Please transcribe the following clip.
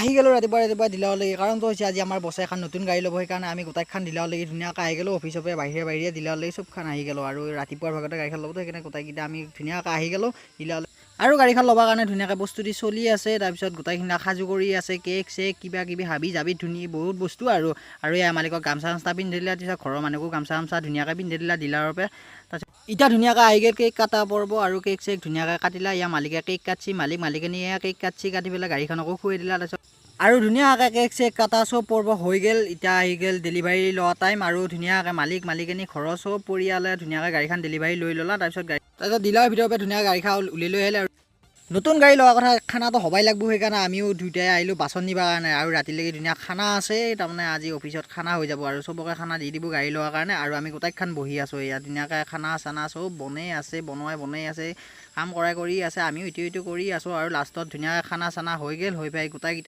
আহি গ'লোঁ ৰাতিপুৱা ডিলাৰলৈকে। কাৰণটো হৈছে আজি আমাৰ বছে এখন নতুন গাড়ী ল'ব, সেইকাৰণে আমি গোটেইখন ডিলাৰলৈকে ধুনীয়াকৈ আহি গ'লোঁ। অফিচৰ পৰা বাহিৰে ডিলাৰলৈকে চবখন আহি গ'লোঁ আৰু ৰাতিপুৱাৰ ভাগতে গাড়ীখন ল'ব, সেইকাৰণে গোটেইকেইটা আমি ধুনীয়াকৈ আহি গ'লোঁ ডিলাৰলৈ। আৰু গাড়ীখন ল'বৰ কাৰণে ধুনীয়াকৈ প্ৰস্তুতি চলি আছে। তাৰপিছত গোটেইখিনি সাজু কৰি আছে, কেক চেক কিবা কিবি হাবি জাবি ধুনীয়া বহুত বস্তু আৰু এয়া মালিকক গামচা চামচা পিন্ধি দিলে, তাৰপিছত ঘৰৰ মানুহকো গামচা চামচা ধুনীয়াকৈ পিন্ধি দিলে ডিলাৰৰ পৰা। তাৰপিছত এতিয়া ধুনীয়াকৈ আহি গ'ল কেক কাটা পৰ্ব আৰু কেক চেক ধুনীয়াকৈ কাটিলা। ইয়াৰ মালিকে কেক কাটছি, মালিকনীয়ে কেক কাটি পেলাই গাড়ীখনকো খুৱাই দিলা। তাৰপিছত আৰু ধুনীয়াকৈ কেক চেক কাটা চব পৰ্ব হৈ গ'ল। এতিয়া আহি গ'ল ডেলিভাৰী লোৱা টাইম আৰু ধুনীয়াকৈ মালিকনী ঘৰৰ চব পৰিয়ালে ধুনীয়াকৈ গাড়ীখন ডেলিভাৰী লৈ ল'লা। তাৰপিছত ডিলাৰৰ ভিতৰৰ পৰা ধুনীয়াকৈ গাড়ীখন উলিয়াই লৈ আহিলে। আৰু নতুন গাড়ী লোৱাৰ কথা খানাটো হ'বাই লাগব, সেইকাৰণে আমিও দুয়োটাই আহিলোঁ বাচন নিবৰ কাৰণে। আৰু ৰাতিলৈকে ধুনীয়া খানা আছে, তাৰমানে আজি অফিচত খানা হৈ যাব আৰু চবকে খানা দি দিব গাড়ী লোৱাৰ কাৰণে। আৰু আমি গোটেইখন বহি আছোঁ, ইয়াত ধুনীয়াকৈ খানা চানা চব বনাই আছে, কাম কৰি আছে, আমিও ইটো কৰি আছোঁ। আৰু লাষ্টত ধুনীয়াকৈ খানা চানা হৈ গ'ল, হৈ পাই গোটেই